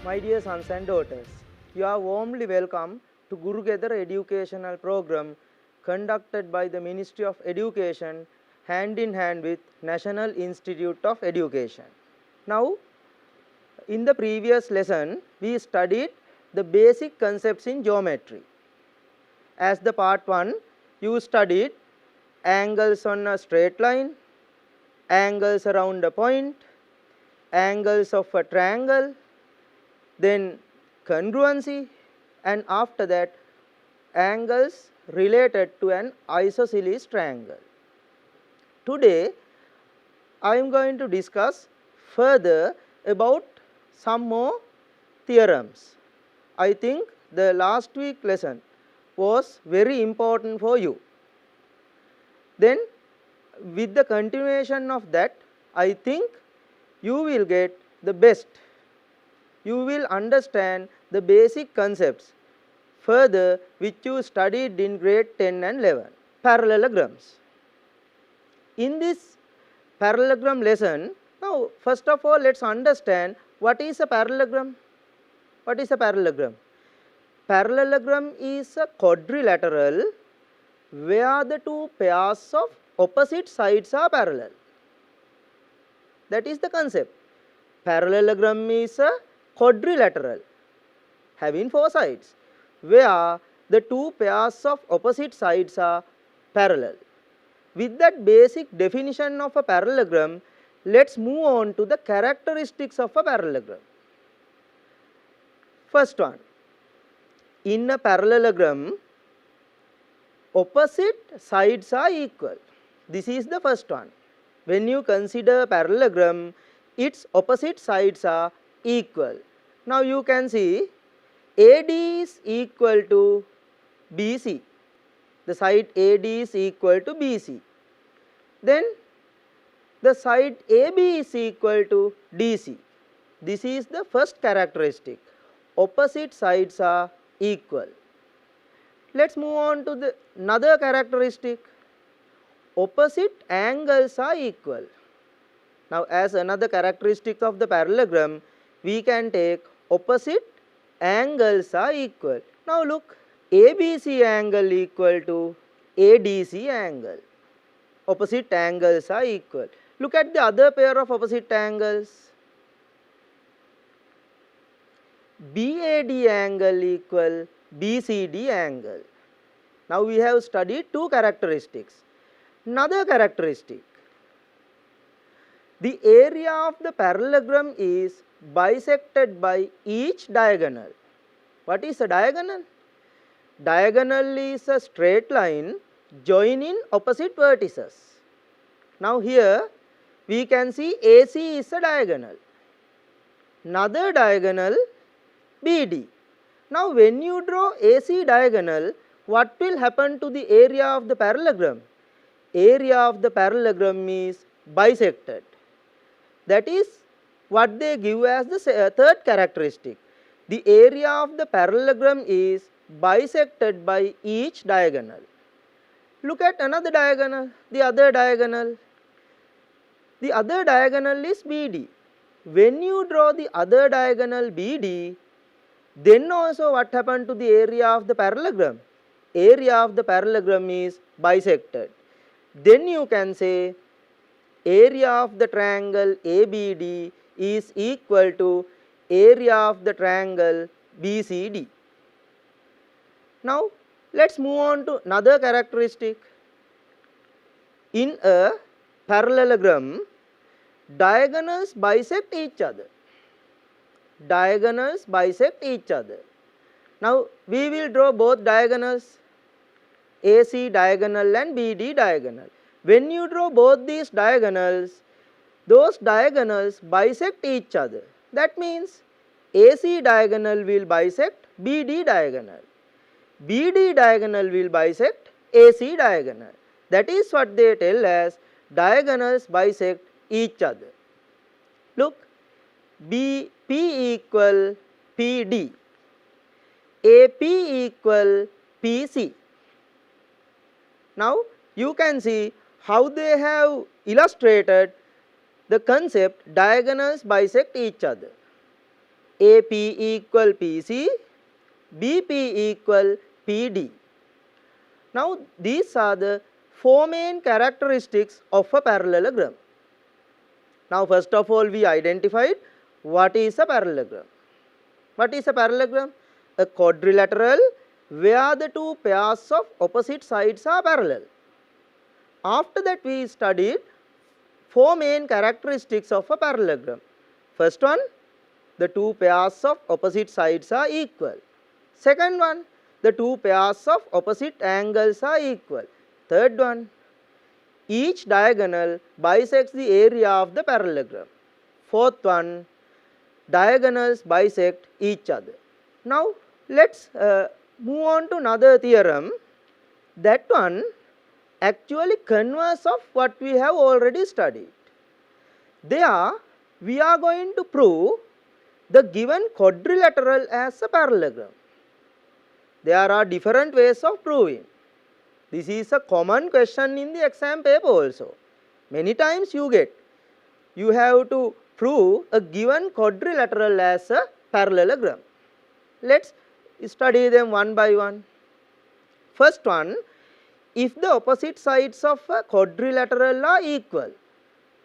My dear sons and daughters, you are warmly welcome to Gurugether educational program conducted by the Ministry of Education hand in hand with National Institute of Education. Now, in the previous lesson, we studied the basic concepts in geometry. As the part 1, you studied angles on a straight line, angles around a point, angles of a triangle, then congruency, and after that angles related to an isosceles triangle. Today I am going to discuss further about some more theorems. I think the last week lesson was very important for you. Then with the continuation of that, I think you will get the best. You will understand the basic concepts further which you studied in grade 10 and 11. Parallelograms. In this parallelogram lesson, now first of all let us understand what is a parallelogram. What is a parallelogram? Parallelogram is a quadrilateral where the two pairs of opposite sides are parallel. That is the concept. Parallelogram is a quadrilateral having 4 sides where the two pairs of opposite sides are parallel. With that basic definition of a parallelogram, let us move on to the characteristics of a parallelogram. First one, in a parallelogram, opposite sides are equal. This is the first one. When you consider a parallelogram, its opposite sides are equal. Now you can see AD is equal to BC. The side AD is equal to BC. Then the side AB is equal to DC. This is the first characteristic. Opposite sides are equal. Let us move on to the another characteristic. Opposite angles are equal. Now as another characteristic of the parallelogram, we can take opposite angles are equal. Now look, ABC angle equal to ADC angle. Opposite angles are equal. Look at the other pair of opposite angles. BAD angle equal BCD angle. Now we have studied two characteristics. Another characteristic, the area of the parallelogram is bisected by each diagonal. What is a diagonal? Diagonal is a straight line joining opposite vertices. Now here we can see AC is a diagonal. Another diagonal BD. Now when you draw AC diagonal, what will happen to the area of the parallelogram? Area of the parallelogram is bisected. That is what they give as the third characteristic. The area of the parallelogram is bisected by each diagonal. Look at another diagonal, the other diagonal. The other diagonal is BD. When you draw the other diagonal BD, then also what happened to the area of the parallelogram? Area of the parallelogram is bisected. Then you can say area of the triangle ABD is equal to area of the triangle BCD. Now let us move on to another characteristic. In a parallelogram, diagonals bisect each other. Diagonals bisect each other. Now we will draw both diagonals, AC diagonal and BD diagonal. When you draw both these diagonals, those diagonals bisect each other. That means AC diagonal will bisect BD diagonal. BD diagonal will bisect AC diagonal. That is what they tell as diagonals bisect each other. Look, BP equal PD, AP equal PC. Now you can see how they have illustrated the concept diagonals bisect each other. AP equal PC, BP equal PD. Now these are the four main characteristics of a parallelogram. Now first of all we identified what is a parallelogram. What is a parallelogram? A quadrilateral where the two pairs of opposite sides are parallel. After that we studied four main characteristics of a parallelogram. First one, the two pairs of opposite sides are equal. Second one, the two pairs of opposite angles are equal. Third one, each diagonal bisects the area of the parallelogram. Fourth one, diagonals bisect each other. Now let's move on to another theorem. That one actually converse of what we have already studied. There we are going to prove the given quadrilateral as a parallelogram. There are different ways of proving. This is a common question in the exam paper also. Many times you have to prove a given quadrilateral as a parallelogram. Let's study them one by one. First one, if the opposite sides of a quadrilateral are equal,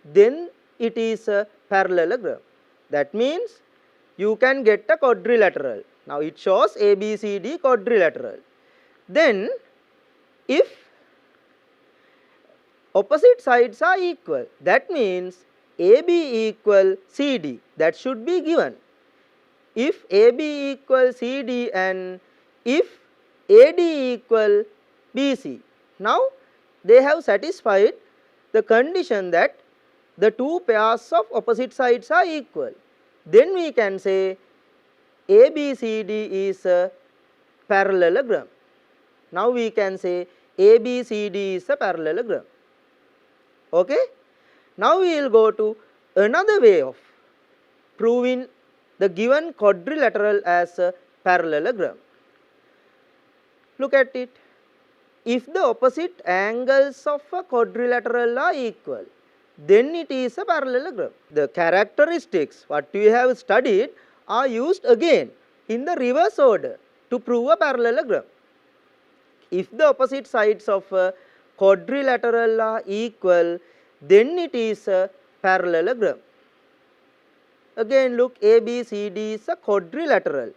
then it is a parallelogram. That means you can get a quadrilateral. Now it shows ABCD quadrilateral. Then if opposite sides are equal, that means AB equal CD, that should be given. If AB equal CD and if AD equal BC, now they have satisfied the condition that the two pairs of opposite sides are equal. Then we can say ABCD is a parallelogram. Now we can say ABCD is a parallelogram. Okay? Now we will go to another way of proving the given quadrilateral as a parallelogram. Look at it. If the opposite angles of a quadrilateral are equal, then it is a parallelogram. The characteristics what we have studied are used again in the reverse order to prove a parallelogram. If the opposite sides of a quadrilateral are equal, then it is a parallelogram. Again look, ABCD is a quadrilateral.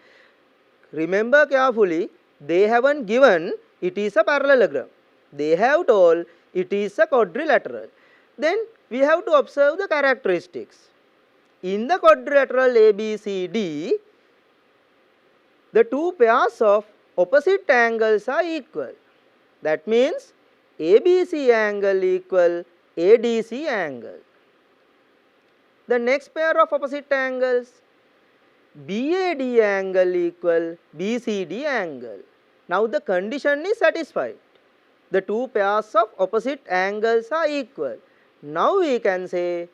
Remember carefully, they haven't given it is a parallelogram. They have told it is a quadrilateral. Then we have to observe the characteristics. In the quadrilateral ABCD, the two pairs of opposite angles are equal. That means ABC angle equal ADC angle. The next pair of opposite angles, BAD angle equal BCD angle. Now the condition is satisfied. The two pairs of opposite angles are equal. Now we can say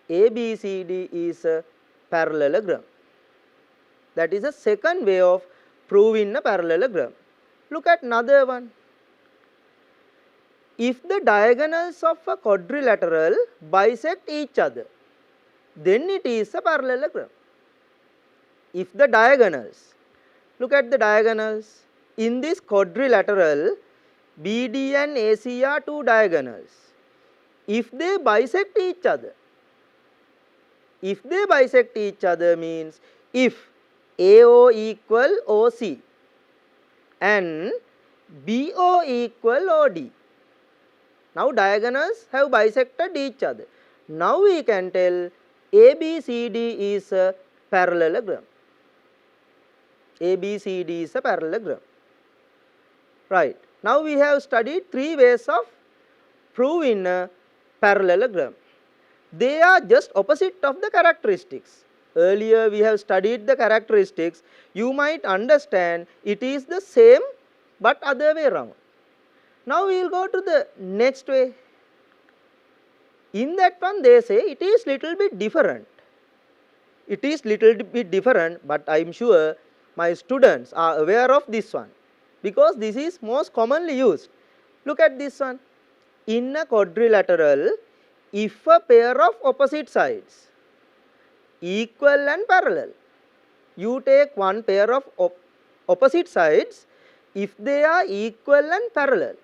ABCD is a parallelogram. That is a second way of proving a parallelogram. Look at another one. If the diagonals of a quadrilateral bisect each other, then it is a parallelogram. If the diagonals, look at the diagonals. In this quadrilateral, BD and AC are two diagonals. If they bisect each other, means if AO equal OC and BO equal OD. Now diagonals have bisected each other. Now we can tell ABCD is a parallelogram. ABCD is a parallelogram. Right. Now we have studied three ways of proving a parallelogram. They are just opposite of the characteristics. Earlier we have studied the characteristics. You might understand it is the same but other way around. Now we will go to the next way. In that one they say it is little bit different. It is little bit different, but I am sure my students are aware of this one because this is most commonly used. Look at this one. In a quadrilateral, if a pair of opposite sides equal and parallel, you take one pair of opposite sides if they are equal and parallel.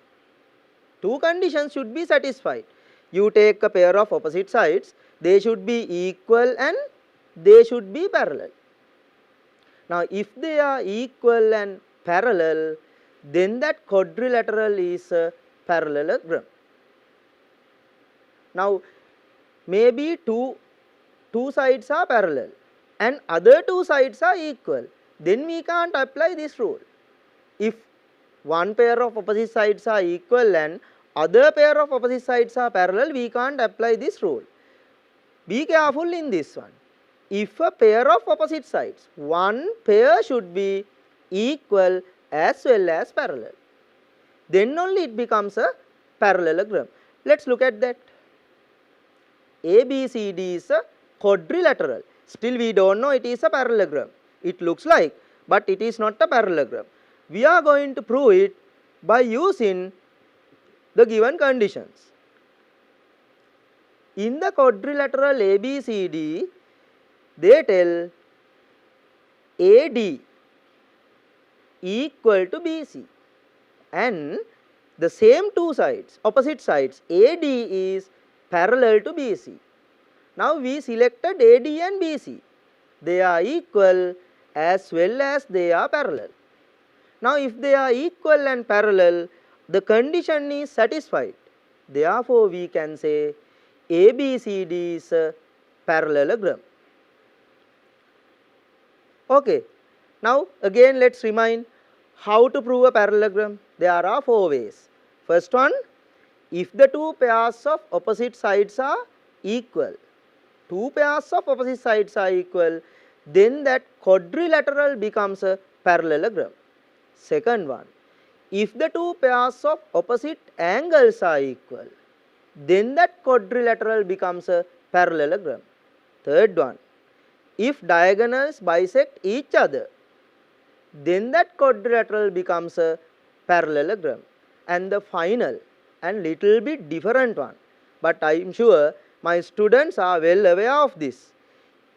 Two conditions should be satisfied. You take a pair of opposite sides, they should be equal and they should be parallel. Now, if they are equal and parallel, then that quadrilateral is a parallelogram. Now, maybe two sides are parallel and other two sides are equal, then we can't apply this rule. If one pair of opposite sides are equal and other pair of opposite sides are parallel, we can't apply this rule. Be careful in this one. If a pair of opposite sides, one pair should be equal as well as parallel. Then only it becomes a parallelogram. Let's look at that. ABCD is a quadrilateral. Still we don't know it is a parallelogram. It looks like, but it is not a parallelogram. We are going to prove it by using the given conditions. In the quadrilateral ABCD, they tell AD equal to BC and the same two sides, opposite sides, AD is parallel to BC. Now we selected AD and BC. They are equal as well as they are parallel. Now if they are equal and parallel, the condition is satisfied. Therefore we can say ABCD is a parallelogram. Okay. Now again let's remind how to prove a parallelogram. There are four ways. First one, if the two pairs of opposite sides are equal, then that quadrilateral becomes a parallelogram. Second one, if the two pairs of opposite angles are equal, then that quadrilateral becomes a parallelogram. Third one, if diagonals bisect each other, then that quadrilateral becomes a parallelogram. And the final and little bit different one, but I am sure my students are well aware of this.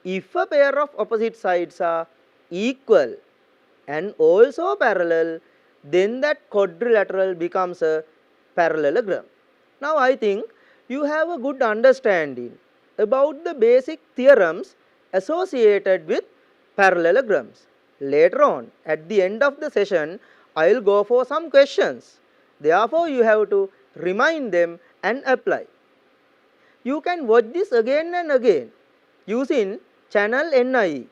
If a pair of opposite sides are equal and also parallel, then that quadrilateral becomes a parallelogram. Now I think you have a good understanding about the basic theorems associated with parallelograms. Later on, at the end of the session, I will go for some questions. Therefore, you have to remind them and apply. You can watch this again and again using channel NIE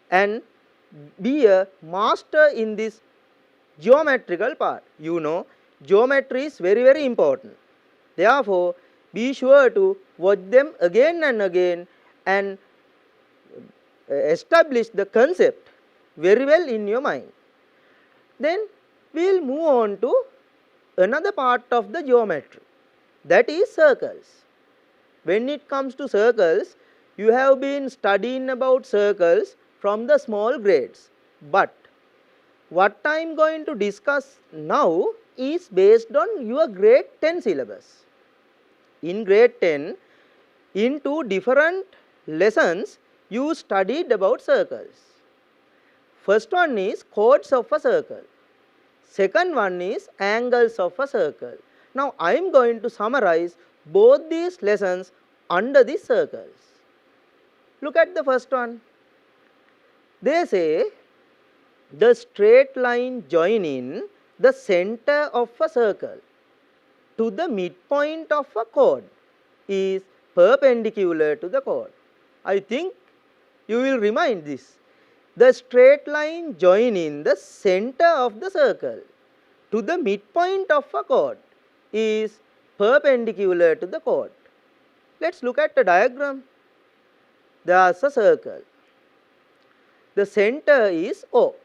and be a master in this geometrical part. You know, geometry is very, very important. Therefore, be sure to watch them again and again and establish the concept very well in your mind. Then we will move on to another part of the geometry, that is circles. When it comes to circles, you have been studying about circles from the small grades, but what I am going to discuss now is based on your grade 10 syllabus. In grade 10, in two different lessons, you studied about circles. First one is chords of a circle. Second one is angles of a circle. Now I am going to summarize both these lessons under these circles. Look at the first one. They say the straight line joining the center of a circle to the midpoint of a chord is perpendicular to the chord. I think you will remind this. The straight line joining the center of the circle to the midpoint of a chord is perpendicular to the chord. Let's look at the diagram. There is a circle. The center is O.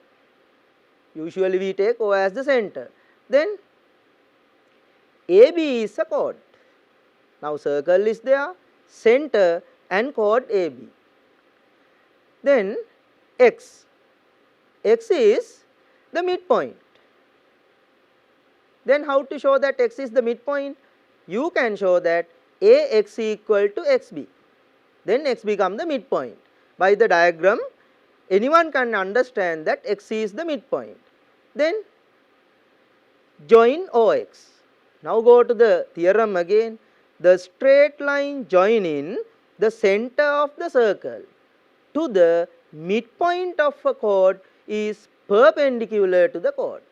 Usually we take O as the center. Then AB is a chord. Now circle is there, center and chord AB. Then X. X is the midpoint. Then how to show that X is the midpoint? You can show that AX equal to XB. Then X become the midpoint. By the diagram, anyone can understand that x is the midpoint. Then join OX. Now go to the theorem again. The straight line joining the center of the circle to the midpoint of a chord is perpendicular to the chord.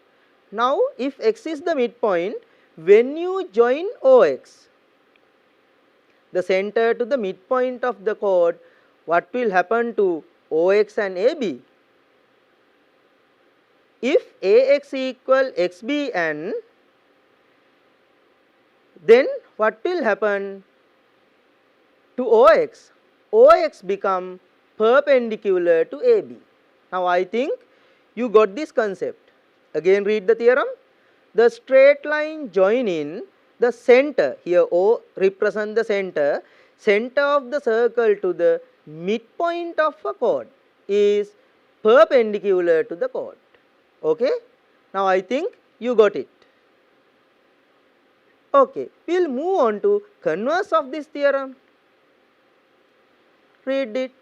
Now if x is the midpoint, when you join OX, the center to the midpoint of the chord, what will happen to OX and AB? If AX equal XBN, then what will happen to OX? OX become perpendicular to AB. Now I think you got this concept. Again read the theorem. The straight line joining the center, here O represent the center of the circle to the midpoint of a chord is perpendicular to the chord. Okay. Now I think you got it. Okay, we will move on to converse of this theorem. Read it.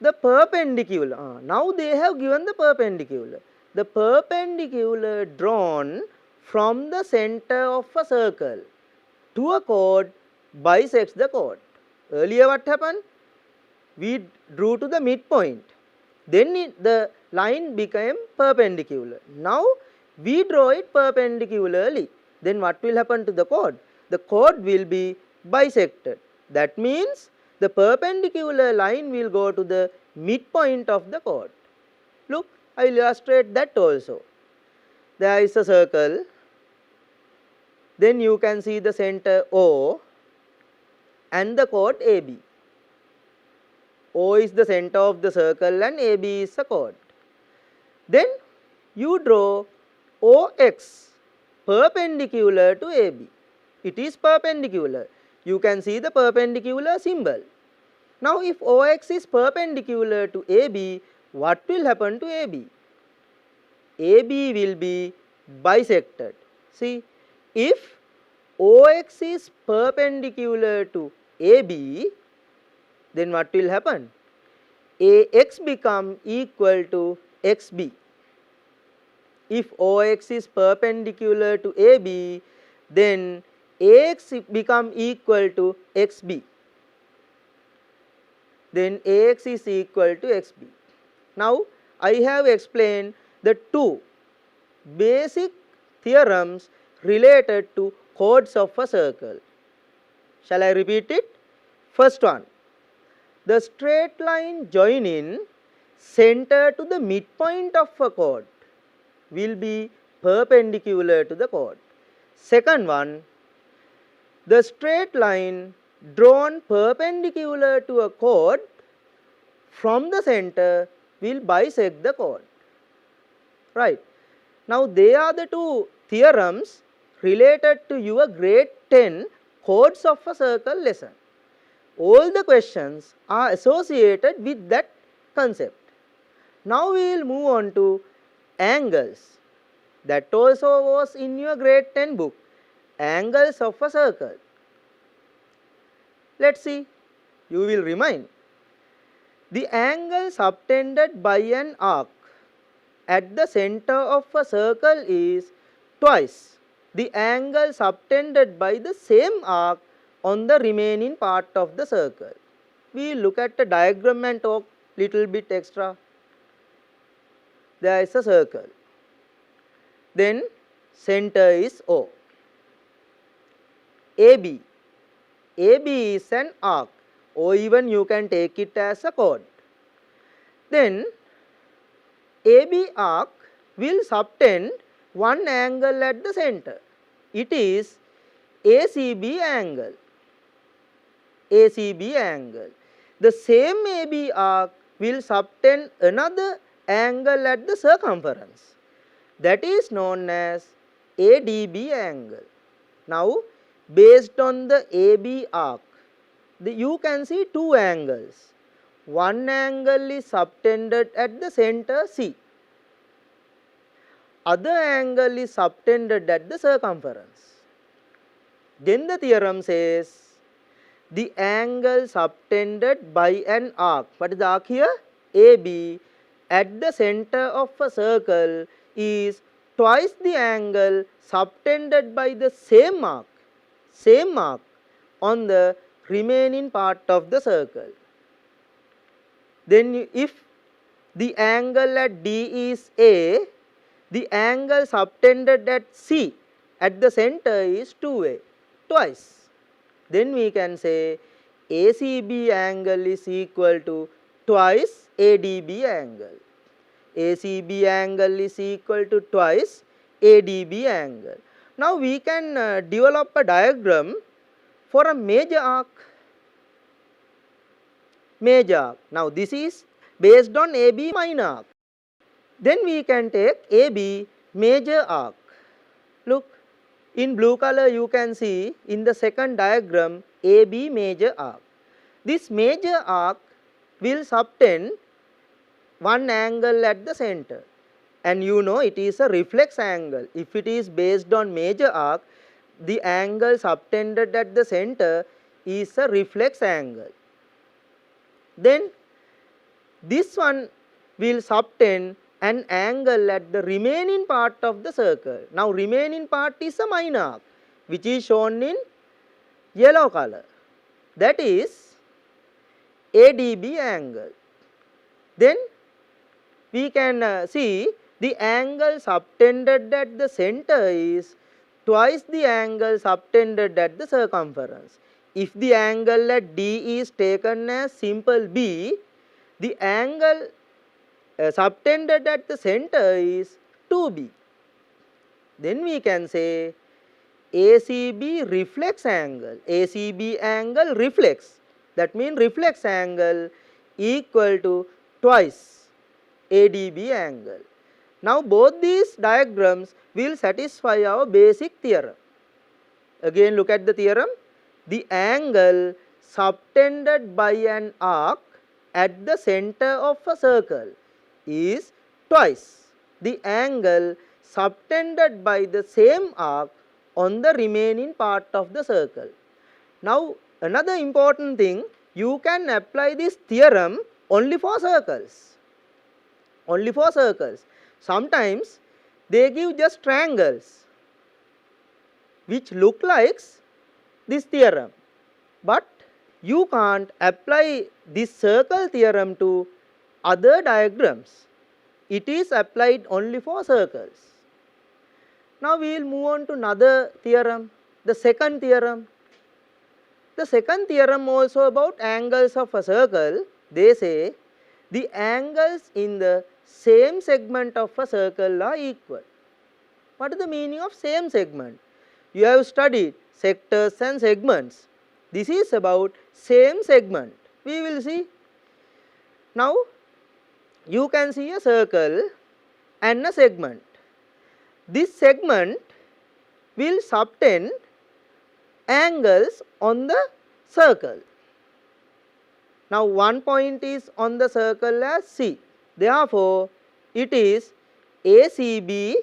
The perpendicular, now they have given the perpendicular. The perpendicular drawn from the center of a circle to a chord bisects the chord. Earlier what happened? We drew to the midpoint. Then the line became perpendicular. Now we draw it perpendicularly. Then what will happen to the chord? The chord will be bisected. That means the perpendicular line will go to the midpoint of the chord. Look, I will illustrate that also. There is a circle. Then you can see the center O and the chord AB. O is the center of the circle and AB is a chord. Then you draw OX perpendicular to AB. It is perpendicular. You can see the perpendicular symbol. Now if OX is perpendicular to AB, what will happen to AB? AB will be bisected. See, if OX is perpendicular to AB, then what will happen? AX become equal to XB. If OX is perpendicular to AB, then AX become equal to XB. Then AX is equal to XB. Now I have explained the two basic theorems related to chords of a circle. Shall I repeat it? First one, the straight line joining center to the midpoint of a chord will be perpendicular to the chord. Second one, the straight line drawn perpendicular to a chord from the center will bisect the chord. Right. Now they are the two theorems related to your grade 10 chords of a circle lesson. All the questions are associated with that concept. Now we will move on to angles. That also was in your grade 10 book. Angles of a circle. Let's see. You will remind. The angle subtended by an arc at the center of a circle is twice the angle subtended by the same arc on the remaining part of the circle. We will look at the diagram and talk little bit extra. There is a circle. Then center is O. AB. AB is an arc, or even you can take it as a chord. Then AB arc will subtend one angle at the center. It is ACB angle. ACB angle. The same AB arc will subtend another angle at the circumference. That is known as ADB angle. Now, based on the AB arc, you can see two angles. One angle is subtended at the center C. Other angle is subtended at the circumference. Then the theorem says the angle subtended by an arc. What is the arc here? AB at the center of a circle is twice the angle subtended by the same mark on the remaining part of the circle. Then if the angle at D is A, the angle subtended at C at the center is 2A, twice. Then we can say ACB angle is equal to twice ADB angle. ACB angle is equal to twice ADB angle. Now we can develop a diagram for a major arc. Now this is based on AB minor arc. Then we can take AB major arc. Look, in blue color you can see in the second diagram AB major arc. This major arc will subtend one angle at the center, and you know it is a reflex angle. If it is based on major arc, the angle subtended at the center is a reflex angle. Then this one will subtend an angle at the remaining part of the circle. Now remaining part is a minor arc which is shown in yellow color, that is ADB angle. Then we can see the angle subtended at the center is twice the angle subtended at the circumference. If the angle at D is taken as simple B, the angle subtended at the center is 2B. Then we can say ACB reflex angle. ACB angle reflex. That means reflex angle equal to twice ADB angle. Now both these diagrams will satisfy our basic theorem. Again look at the theorem. The angle subtended by an arc at the center of a circle is twice the angle subtended by the same arc on the remaining part of the circle. Now another important thing, you can apply this theorem only for circles. Only for circles. Sometimes they give just triangles which look like this theorem, but you can't apply this circle theorem to other diagrams. It is applied only for circles. Now we will move on to another theorem, the second theorem. The second theorem also about angles of a circle. They say the angles in the same segment of a circle are equal. What is the meaning of same segment? You have studied sectors and segments. This is about same segment. We will see. Now you can see a circle and a segment. This segment will subtend angles on the circle. Now one point is on the circle as C. Therefore it is ACB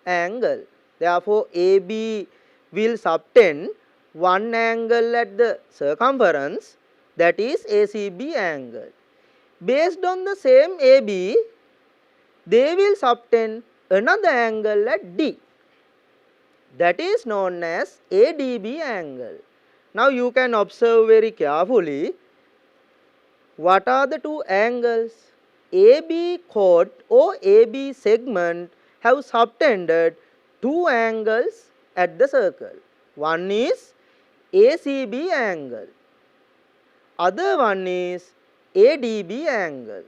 angle. Therefore AB will subtend one angle at the circumference, that is ACB angle. Based on the same AB, they will subtend another angle at D, that is known as ADB angle. Now you can observe very carefully what are the two angles. AB chord or AB segment have subtended two angles at the circle. One is ACB angle, other one is ADB angle.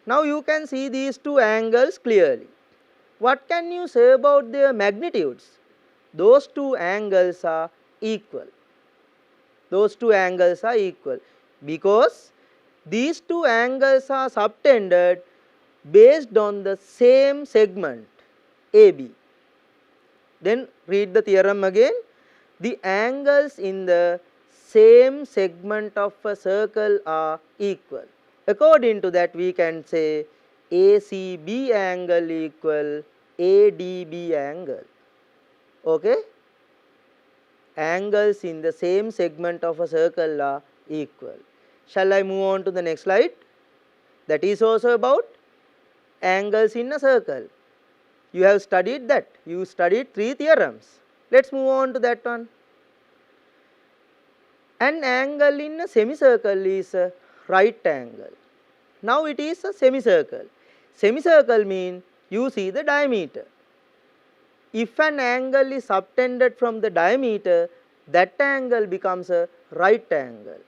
Now you can see these two angles clearly. What can you say about their magnitudes? Those two angles are equal. Those two angles are equal because these two angles are subtended based on the same segment AB. Then read the theorem again. The angles in the same segment of a circle are equal. According to that we can say ACB angle equal ADB angle. Okay? Angles in the same segment of a circle are equal. Shall I move on to the next slide? That is also about angles in a circle. You have studied that. You studied 3 theorems. Let's move on to that one. An angle in a semicircle is a right angle. Now it is a semicircle. Semicircle means you see the diameter. If an angle is subtended from the diameter, that angle becomes a right angle.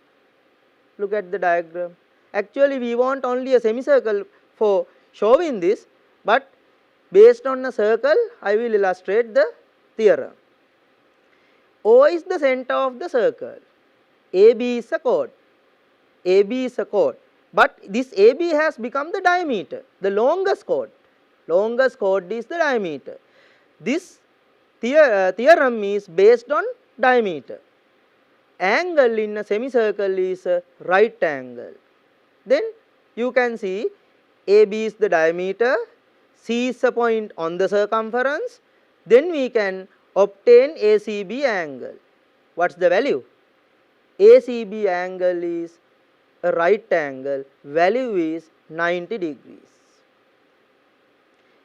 Look at the diagram. Actually, we want only a semicircle for showing this, but based on a circle, I will illustrate the theorem. O is the center of the circle. AB is a chord. AB is a chord. But this AB has become the diameter, the longest chord. Longest chord is the diameter. This theorem is based on diameter. Angle in a semicircle is a right angle. Then you can see AB is the diameter, C is a point on the circumference. Then we can obtain ACB angle. What's the value? ACB angle is a right angle. Value is 90 degrees.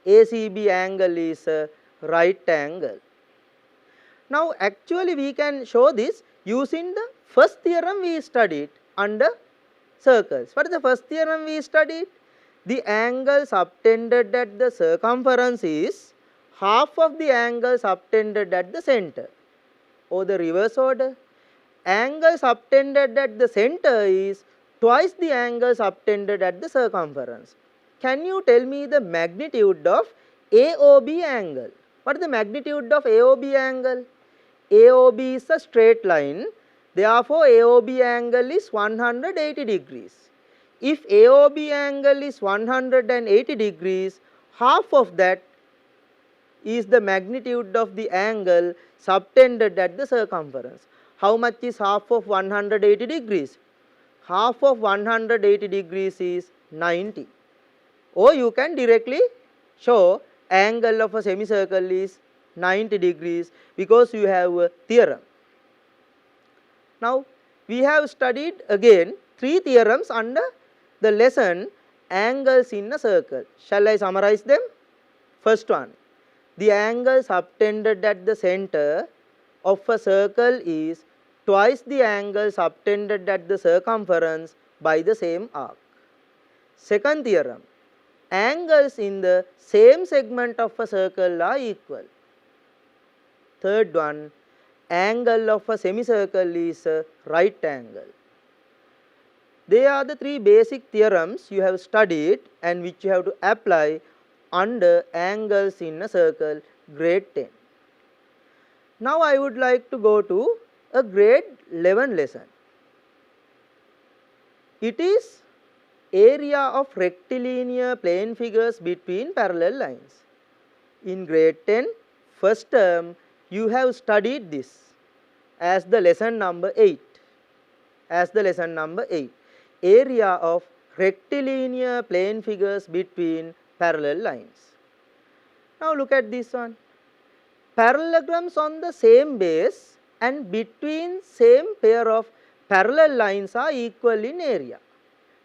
ACB angle is a right angle. Now actually we can show this using the first theorem we studied under circles. What is the first theorem we studied? The angle subtended at the circumference is half of the angle subtended at the center, or the reverse order. Angle subtended at the center is twice the angle subtended at the circumference. Can you tell me the magnitude of AOB angle? What is the magnitude of AOB angle? AOB is a straight line, therefore AOB angle is 180 degrees. If AOB angle is 180 degrees, half of that is the magnitude of the angle subtended at the circumference. How much is half of 180 degrees? Half of 180 degrees is 90. Or you can directly show angle of a semicircle is 90 degrees because you have a theorem. Now we have studied again 3 theorems under the lesson angles in a circle. Shall I summarize them? First one, the angle subtended at the center of a circle is twice the angle subtended at the circumference by the same arc. Second theorem, angles in the same segment of a circle are equal. Third one, angle of a semicircle is a right angle. They are the 3 basic theorems you have studied and which you have to apply under angles in a circle, grade 10. Now I would like to go to a grade 11 lesson. It is area of rectilinear plane figures between parallel lines. In grade 10, first term, you have studied this as the lesson number 8. As the lesson number 8. Area of rectilinear plane figures between parallel lines. Now look at this one. Parallelograms on the same base and between same pair of parallel lines are equal in area.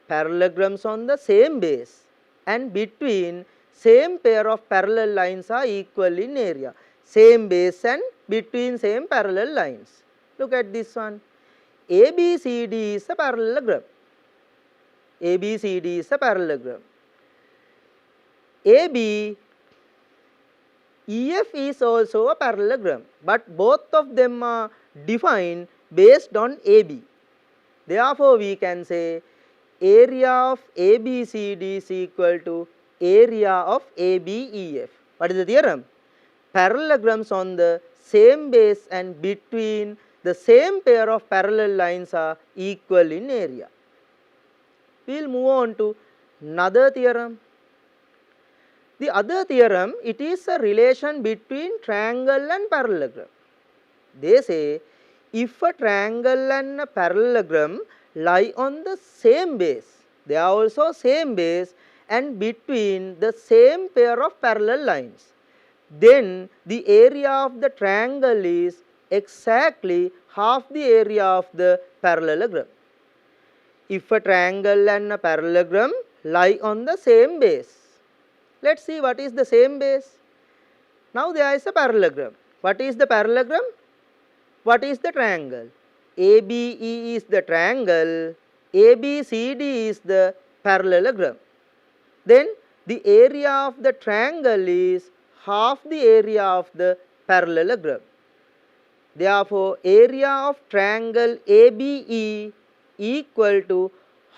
Parallelograms on the same base and between same pair of parallel lines are equal in area. Same base and between same parallel lines. Look at this one. ABCD is a parallelogram. ABCD is a parallelogram. AB EF is also a parallelogram, but both of them are defined based on AB. Therefore, we can say area of ABCD is equal to area of ABEF. What is the theorem? Parallelograms on the same base and between the same pair of parallel lines are equal in area. We will move on to another theorem. The other theorem, it is a relation between triangle and parallelogram. They say if a triangle and a parallelogram lie on the same base, they are also same base and between the same pair of parallel lines, then the area of the triangle is exactly half the area of the parallelogram. If a triangle and a parallelogram lie on the same base. Let's see what is the same base. Now there is a parallelogram. What is the parallelogram? What is the triangle? ABE is the triangle, ABCD is the parallelogram. Then the area of the triangle is half the area of the parallelogram. Therefore, area of triangle ABE equal to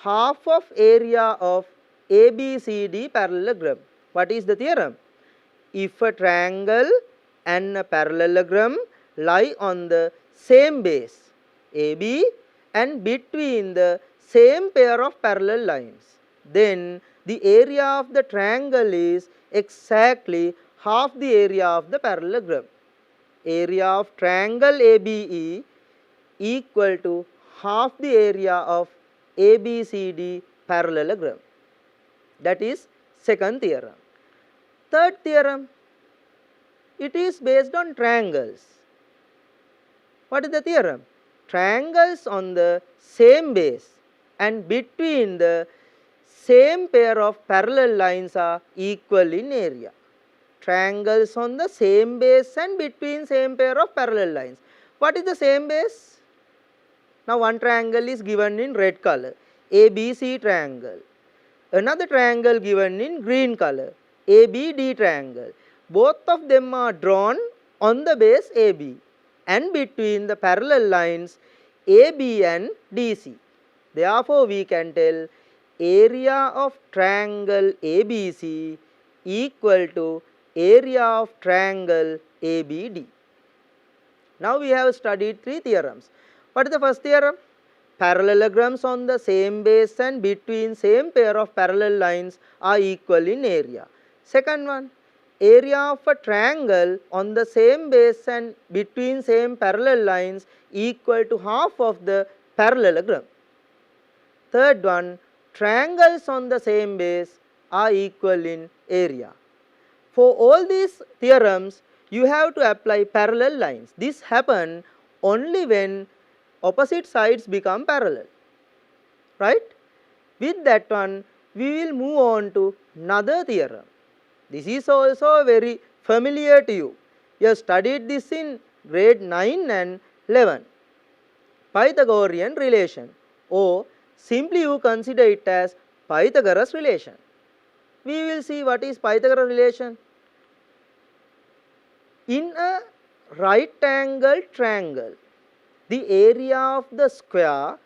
half of area of ABCD parallelogram. What is the theorem? If a triangle and a parallelogram lie on the same base AB and between the same pair of parallel lines, then the area of the triangle is exactly half the area of the parallelogram. Area of triangle ABE equal to half the area of ABCD parallelogram. That is second theorem. Third theorem, it is based on triangles. What is the theorem? Triangles on the same base and between the same pair of parallel lines are equal in area. Triangles on the same base and between same pair of parallel lines. What is the same base? Now one triangle is given in red color, ABC triangle. Another triangle given in green color, ABD triangle. Both of them are drawn on the base AB and between the parallel lines AB and DC. Therefore, we can tell area of triangle ABC equal to area of triangle ABD. Now we have studied three theorems. What is the first theorem? Parallelograms on the same base and between same pair of parallel lines are equal in area. Second one, area of a triangle on the same base and between same parallel lines equal to half of the parallelogram. Third one, triangles on the same base are equal in area. For all these theorems, you have to apply parallel lines. This happens only when opposite sides become parallel, right? With that one, we will move on to another theorem. This is also very familiar to you. You have studied this in grade 9 and 11. Pythagorean relation, or simply you consider it as Pythagoras relation. We will see what is Pythagoras relation. In a right angle triangle, the area of the square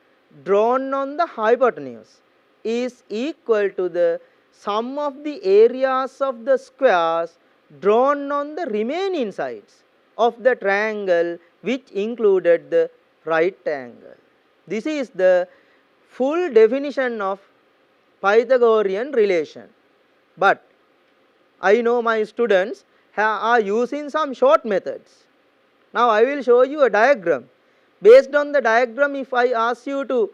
drawn on the hypotenuse is equal to the sum of the areas of the squares drawn on the remaining sides of the triangle which included the right angle. This is the full definition of Pythagorean relation. But I know my students are using some short methods. Now I will show you a diagram. Based on the diagram, if I ask you to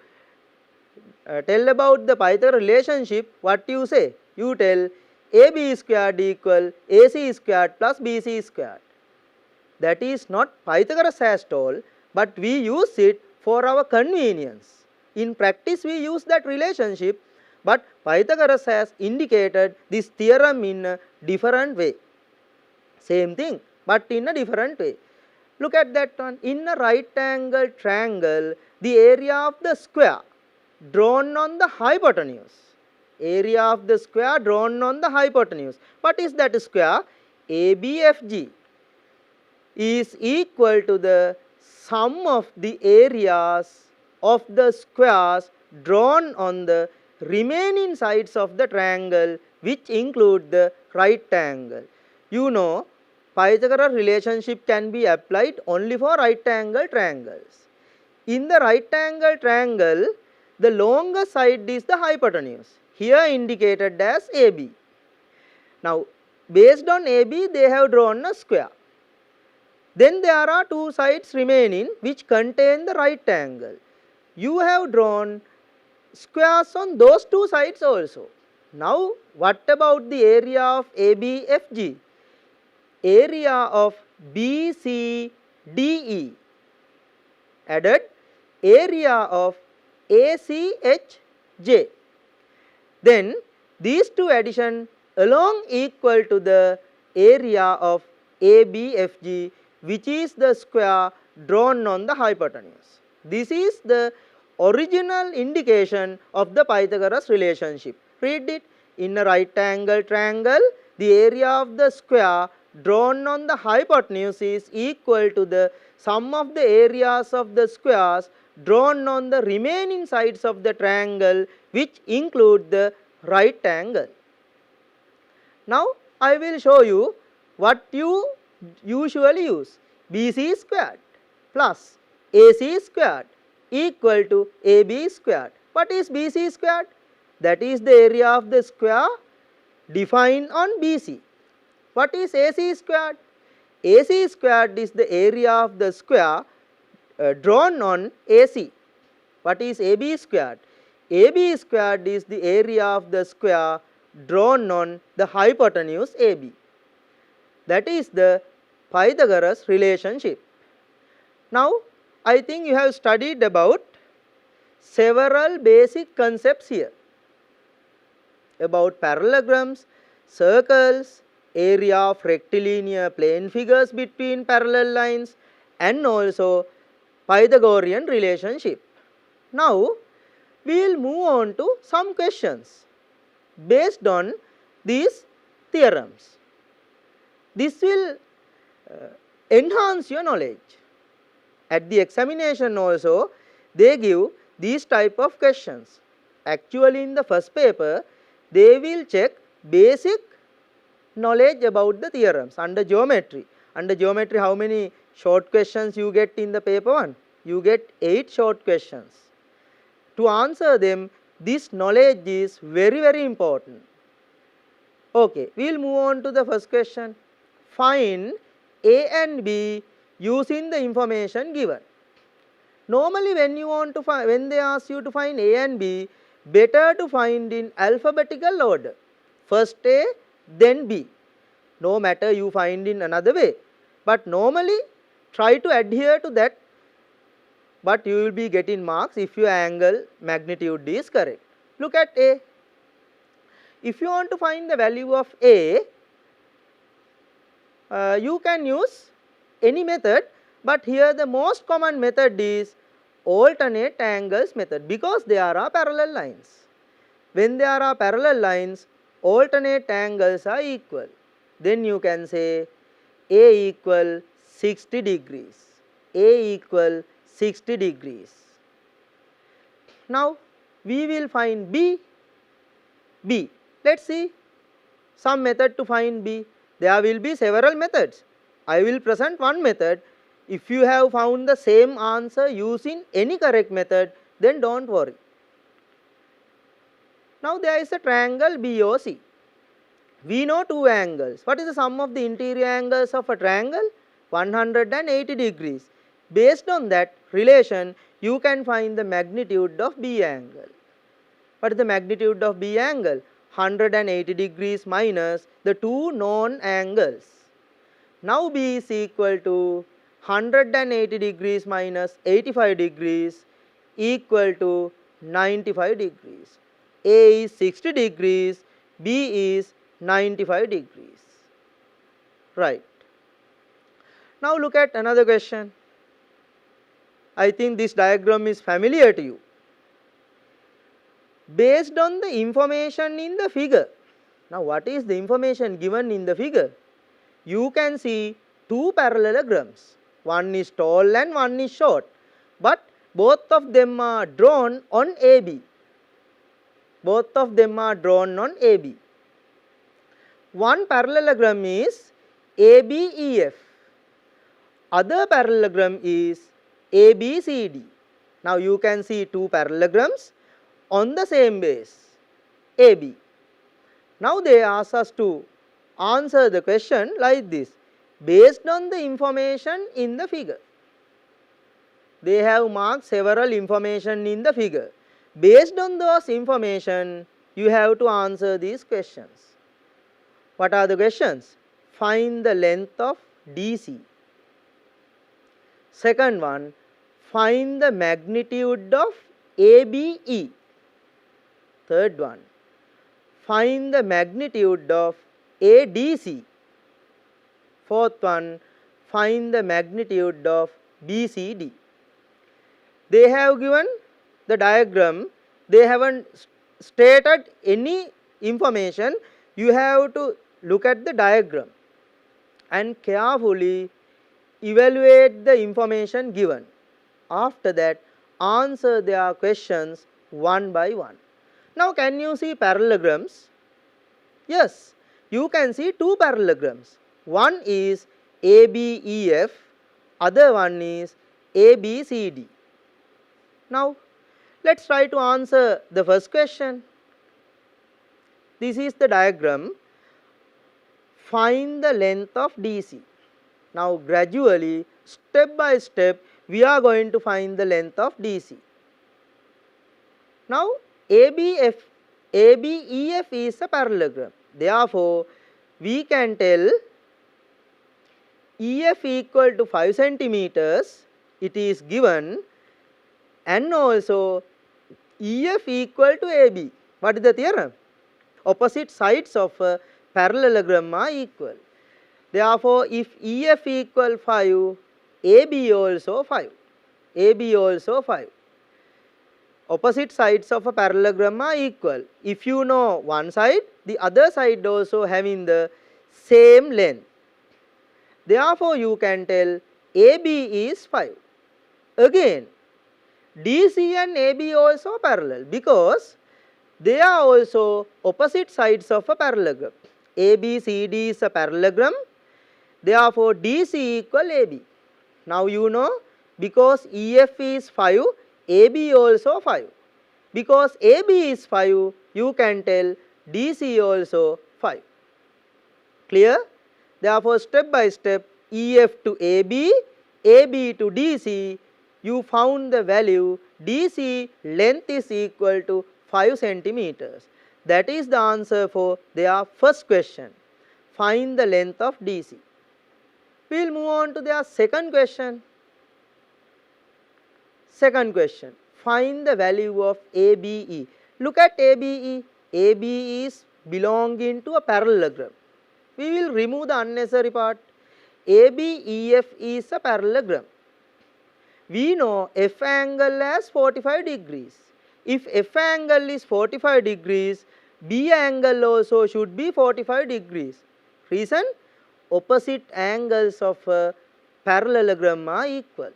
tell about the Pythagoras relationship, what you say? You tell AB squared equal AC squared plus BC squared. That is not Pythagoras has told, but we use it for our convenience. In practice, we use that relationship, but Pythagoras has indicated this theorem in a different way. Same thing, but in a different way. Look at that one. In a right angle triangle, the area of the square drawn on the hypotenuse. Area of the square drawn on the hypotenuse. What is that square? ABFG is equal to the sum of the areas of the squares drawn on the remaining sides of the triangle which include the right angle. You know, Pythagoras relationship can be applied only for right angle triangles. In the right angle triangle, the longer side is the hypotenuse, here indicated as AB. Now, based on AB, they have drawn a square. Then there are two sides remaining which contain the right angle. You have drawn squares on those two sides also. Now, what about the area of ABFG? Area of BCDE added area of ACHJ. Then these two addition along equal to the area of ABFG, which is the square drawn on the hypotenuse. This is the original indication of the Pythagoras relationship. Read it. In a right angle triangle, the area of the square drawn on the hypotenuse is equal to the sum of the areas of the squares drawn on the remaining sides of the triangle, which include the right angle. Now I will show you what you usually use. BC squared plus AC squared equal to AB squared. What is BC squared? That is the area of the square defined on BC. What is AC squared? AC squared is the area of the square drawn on AC. What is AB squared? AB squared is the area of the square drawn on the hypotenuse AB. That is the Pythagoras relationship. Now I think you have studied about several basic concepts here about parallelograms, circles, area of rectilinear plane figures between parallel lines, and also Pythagorean relationship. Now we will move on to some questions based on these theorems. This will enhance your knowledge. At the examination also they give these type of questions. Actually in the first paper they will check basic knowledge about the theorems under geometry. Under geometry, how many short questions you get in the paper 1? You get 8 short questions. To answer them, this knowledge is very important. Okay, we will move on to the first question. Find A and B using the information given. Normally when you want to find, when they ask you to find A and B, better to find in alphabetical order. First A, then B. No matter you find in another way, but normally try to adhere to that, but you will be getting marks if your angle magnitude is correct. Look at A. If you want to find the value of A, you can use any method, but here the most common method is alternate angles method, because there are parallel lines. When there are parallel lines, alternate angles are equal. Then you can say A equal 60 degrees, A equal 60 degrees. Now we will find B. Let's see some method to find B. There will be several methods. I will present one method. If you have found the same answer using any correct method, then don't worry. Now there is a triangle BOC. We know two angles. What is the sum of the interior angles of a triangle? 180 degrees. Based on that relation, you can find the magnitude of B angle. What is the magnitude of B angle? 180 degrees minus the two known angles. Now B is equal to 180 degrees minus 85 degrees equal to 95 degrees. A is 60 degrees, B is 95 degrees. Right. Now look at another question. I think this diagram is familiar to you. Based on the information in the figure. Now what is the information given in the figure? You can see two parallelograms. One is tall and one is short. But both of them are drawn on AB. Both of them are drawn on AB. One parallelogram is ABEF. Other parallelogram is ABCD. Now you can see two parallelograms on the same base, AB. Now they ask us to answer the question like this, based on the information in the figure. They have marked several information in the figure. Based on those information, you have to answer these questions. What are the questions? Find the length of DC. Second one, find the magnitude of ABE. Third one, find the magnitude of ADC. Fourth one, find the magnitude of BCD. They have given the diagram, they haven't stated any information. You have to look at the diagram and carefully evaluate the information given. After that, answer their questions one by one. Now, can you see parallelograms? Yes, you can see two parallelograms. One is ABEF, other one is ABCD. Now, let us try to answer the first question. This is the diagram. Find the length of DC. Now, gradually, step by step, we are going to find the length of DC. Now, ABEF is a parallelogram. Therefore, we can tell EF equal to 5 centimeters, it is given, and also EF equal to AB. What is the theorem? Opposite sides of a parallelogram are equal. Therefore, if EF equal 5, AB also 5. AB also 5. Opposite sides of a parallelogram are equal. If you know one side, the other side also having the same length. Therefore, you can tell AB is 5. Again, DC and AB also parallel because they are also opposite sides of a parallelogram. ABCD is a parallelogram. Therefore, DC equal AB. Now, you know because EF is 5, AB also 5. Because AB is 5, you can tell DC also 5. Clear? Therefore, step by step, EF to AB, AB to DC, you found the value DC length is equal to 5 centimeters. That is the answer for their first question. Find the length of DC. We will move on to their second question. Second question, find the value of ABE. Look at ABE. ABE is belonging to a parallelogram. We will remove the unnecessary part. ABEF is a parallelogram. We know F angle as 45 degrees. If F angle is 45 degrees, B angle also should be 45 degrees. Reason? Opposite angles of a parallelogram are equal.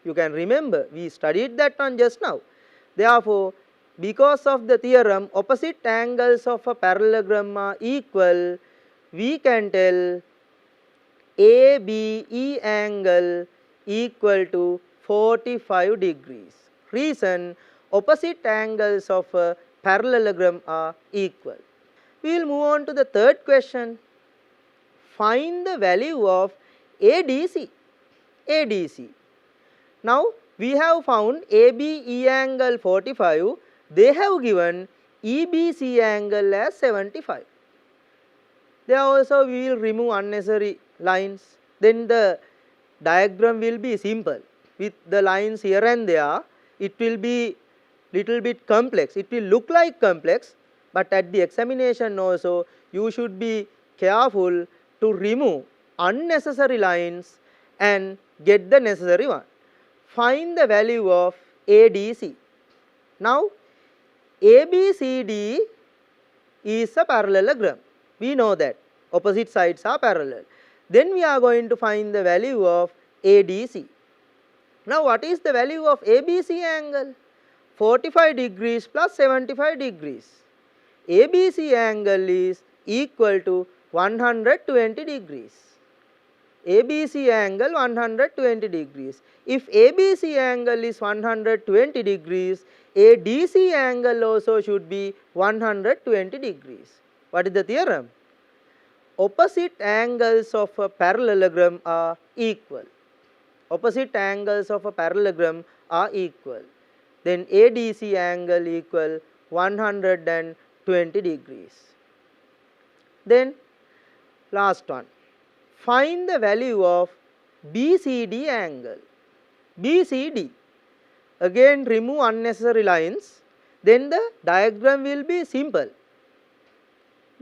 You can remember, we studied that one just now. Therefore, because of the theorem, opposite angles of a parallelogram are equal, we can tell ABE angle equal to 45 degrees. Reason, opposite angles of a parallelogram are equal. We will move on to the third question. Find the value of ADC. ADC. Now, we have found ABE angle 45, they have given EBC angle as 75. There also we will remove unnecessary lines, then the diagram will be simple. With the lines here and there, it will be little bit complex, it will look like complex, but at the examination also you should be careful to remove unnecessary lines and get the necessary one. Find the value of ADC. Now, ABCD is a parallelogram. We know that opposite sides are parallel. Then we are going to find the value of ADC. Now, what is the value of ABC angle? 45 degrees plus 75 degrees. ABC angle is equal to 120 degrees. ABC angle 120 degrees. If ABC angle is 120 degrees, ADC angle also should be 120 degrees. What is the theorem? Opposite angles of a parallelogram are equal. Opposite angles of a parallelogram are equal. Then ADC angle equal 120 degrees. Then last one. Find the value of BCD angle. BCD. Again remove unnecessary lines. Then the diagram will be simple.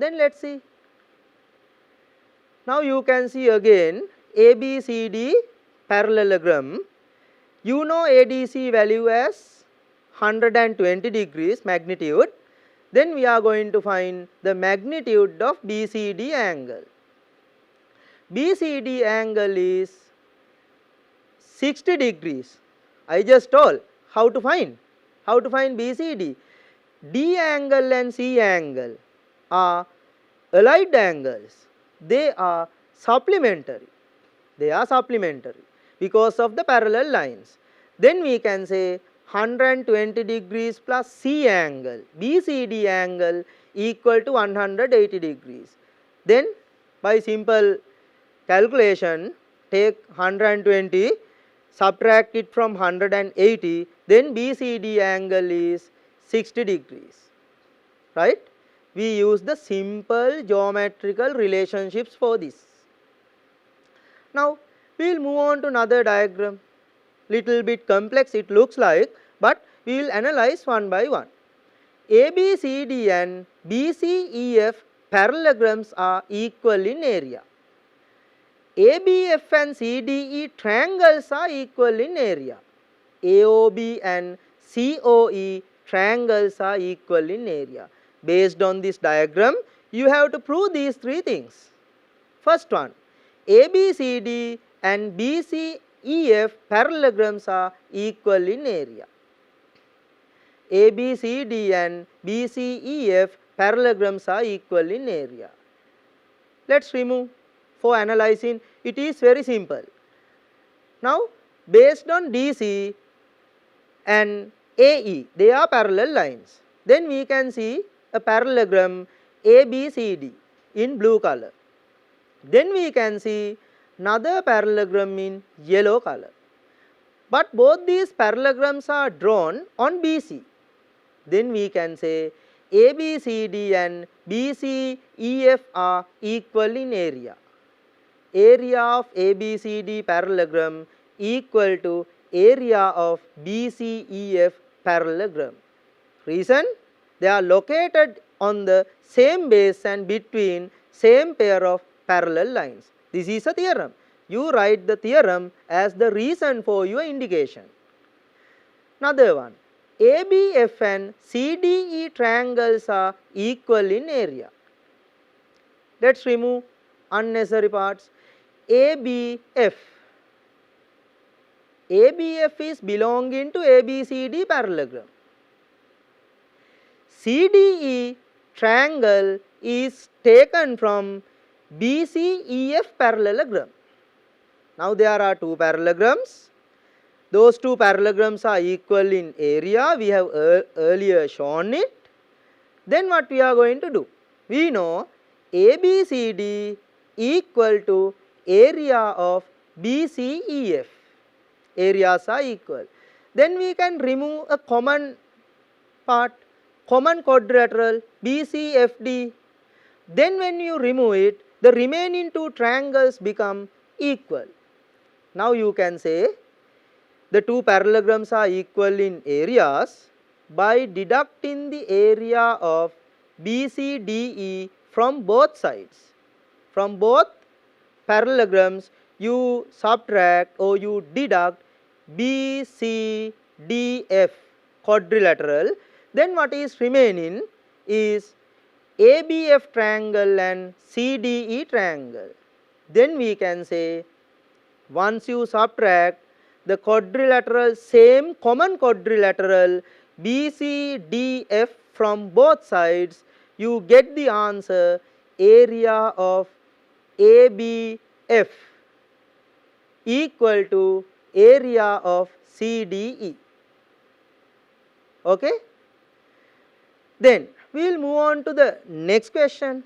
Then let's see. Now you can see again ABCD parallelogram. You know ADC value as 120 degrees magnitude. Then we are going to find the magnitude of BCD angle. BCD angle is 60 degrees. I just told how to find BCD. D angle and C angle are allied angles. They are supplementary. Because of the parallel lines. Then we can say 120 degrees plus C angle, BCD angle equal to 180 degrees. Then by simple calculation, take 120, subtract it from 180, then BCD angle is 60 degrees, right? We use the simple geometrical relationships for this. Now we will move on to another diagram. Little bit complex it looks like, but we will analyze one by one. ABCD and BCEF parallelograms are equal in area. ABF and CDE triangles are equal in area. AOB and COE triangles are equal in area. Based on this diagram, you have to prove these three things. First one, ABCD and BCEF parallelograms are equal in area. ABCD and BCEF parallelograms are equal in area. Let's remove. For analyzing, it is very simple. Now, based on DC and AE, they are parallel lines. Then we can see a parallelogram ABCD in blue color. Then we can see another parallelogram in yellow color. But both these parallelograms are drawn on BC. Then we can say ABCD and BCEF are equal in area. Area of ABCD parallelogram equal to area of BCEF parallelogram. Reason? They are located on the same base and between same pair of parallel lines. This is a theorem. You write the theorem as the reason for your indication. Another one. ABF and CDE triangles are equal in area. Let's remove unnecessary parts. ABF is belonging to ABCD parallelogram. CDE triangle is taken from BCEF parallelogram. Now there are two parallelograms. Those two parallelograms are equal in area. We have earlier shown it. Then what we are going to do? We know ABCD equal to area of BCEF. Areas are equal. Then we can remove a common part, common quadrilateral BCFD. Then when you remove it, the remaining two triangles become equal. Now you can say the two parallelograms are equal in areas by deducting the area of BCDE from both sides. From both parallelograms, you subtract or you deduct BCDF quadrilateral. Then what is remaining is ABF triangle and CDE triangle. Then we can say once you subtract the quadrilateral, same common quadrilateral BCDF from both sides, you get the answer area of ABF equal to area of CDE. Okay? Then we will move on to the next question.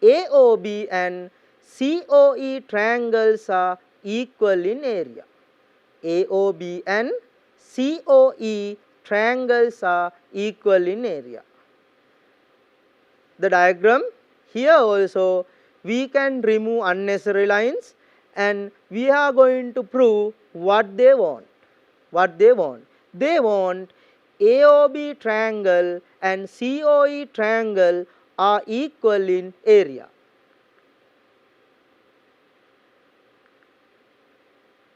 AOB and COE triangles are equal in area. AOB and COE triangles are equal in area. The diagram here also we can remove unnecessary lines and we are going to prove what they want. They want AOB triangle and COE triangle are equal in area.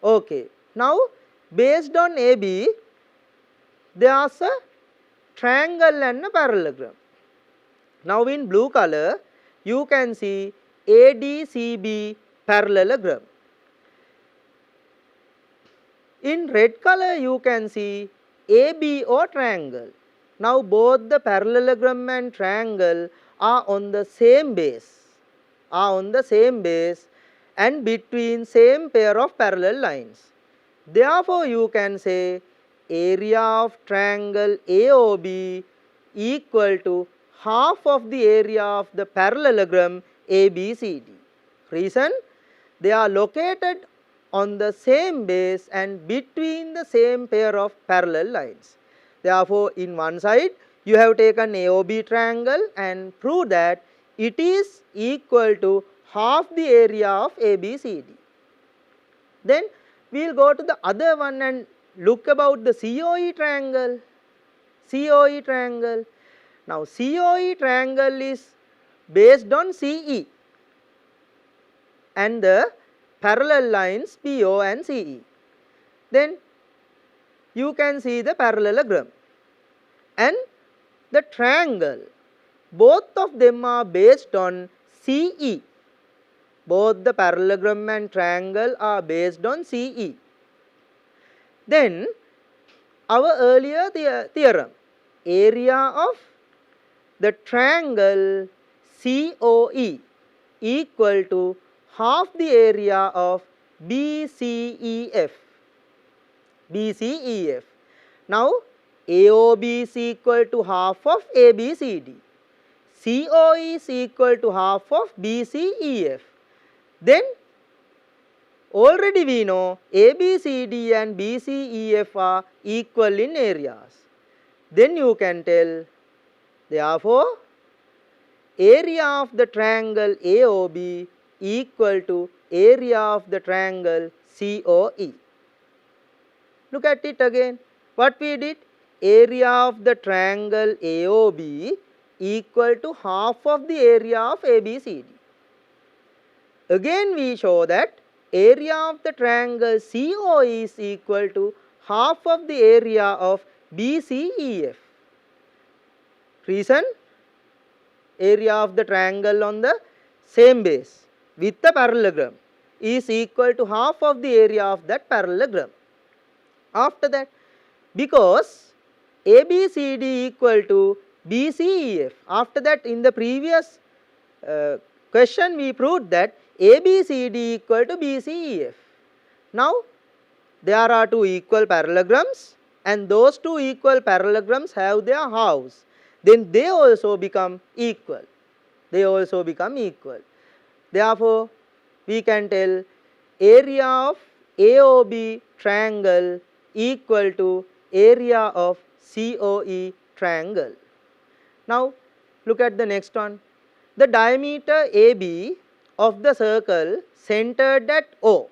Okay, now based on AB, there is a triangle and a parallelogram. Now in blue color, you can see ADCB parallelogram. In red color, you can see ABO triangle. Now both the parallelogram and triangle are on the same base, and between same pair of parallel lines. Therefore, you can say area of triangle AOB equal to half of the area of the parallelogram ABCD. Reason? They are located on the same base and between the same pair of parallel lines. Therefore, in one side you have taken AOB triangle and prove that it is equal to half the area of ABCD. Then we will go to the other one and look about the COE triangle. COE triangle. Now COE triangle is based on CE and the parallel lines PO and CE. Then you can see the parallelogram and the triangle. Both of them are based on CE. Both the parallelogram and triangle are based on CE. Then our earlier theorem, area of the triangle COE equal to half the area of BCEF. BCEF. Now AOB is equal to half of ABCD. COE is equal to half of BCEF. Then already we know ABCD and BCEF are equal in areas. Then you can tell, therefore, area of the triangle AOB equal to area of the triangle COE. Look at it again. What we did? Area of the triangle AOB equal to half of the area of ABCD. Again we show that area of the triangle COE is equal to half of the area of BCEF. Reason? Area of the triangle on the same base with the parallelogram is equal to half of the area of that parallelogram. After that, because ABCD equal to BCEF, after that in the previous question we proved that ABCD equal to BCEF. Now there are two equal parallelograms and those two equal parallelograms have their halves. Then they also become equal. Therefore, we can tell area of AOB triangle equal to area of COE triangle. Now look at the next one. The diameter AB of the circle centered at O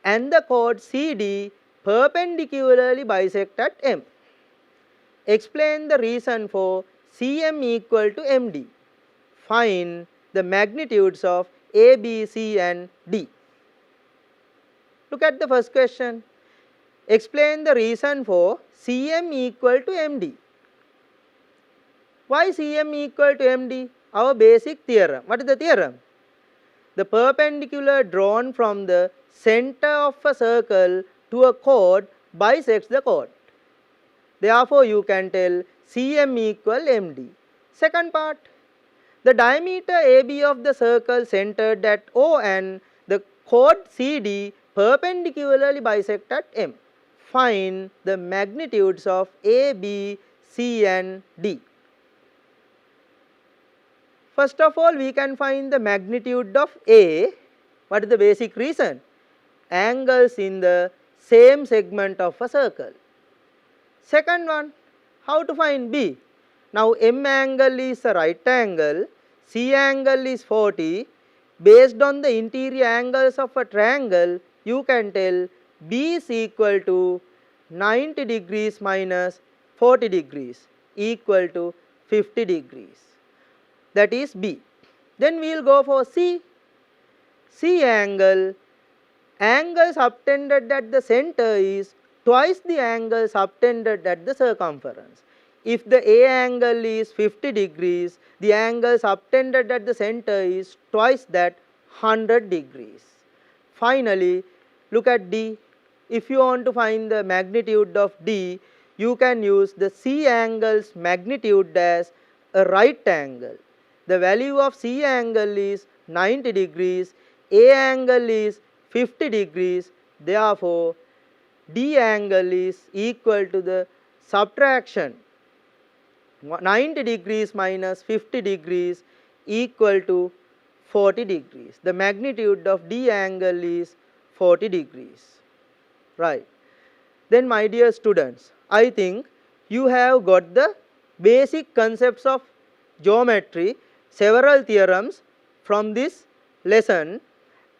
and the chord CD perpendicularly bisect at M. Explain the reason for CM equal to MD. Find the magnitudes of A, B, C and D. Look at the first question. Explain the reason for CM equal to MD. Why CM equal to MD? Our basic theorem. What is the theorem? The perpendicular drawn from the center of a circle to a chord bisects the chord. Therefore, you can tell CM equal MD. Second part, the diameter AB of the circle centered at O and the chord CD perpendicularly bisect at M. Find the magnitudes of A, B, C and D. First of all, we can find the magnitude of A. What is the basic reason? Angles in the same segment of a circle. Second one, how to find B? Now M angle is a right angle, C angle is 40. Based on the interior angles of a triangle, you can tell B is equal to 90 degrees minus 40 degrees equal to 50 degrees. that is B. Then we will go for C. C angle, angle subtended at the center is twice the angle subtended at the circumference. If the A angle is 50 degrees, the angle subtended at the center is twice that, 100 degrees. Finally, look at D. If you want to find the magnitude of D, you can use the C angle's magnitude as a right angle. The value of C angle is 90 degrees, A angle is 50 degrees, therefore D angle is equal to the subtraction 90 degrees minus 50 degrees equal to 40 degrees. The magnitude of D angle is 40 degrees. Right. Then my dear students, I think you have got the basic concepts of geometry, several theorems from this lesson.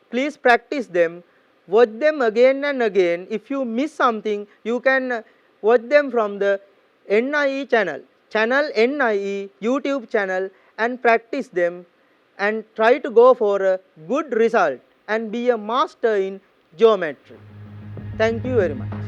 Please practice them, watch them again and again. If you miss something, you can watch them from the NIE channel NIE YouTube channel, and practice them and try to go for a good result and be a master in geometry. Thank you very much.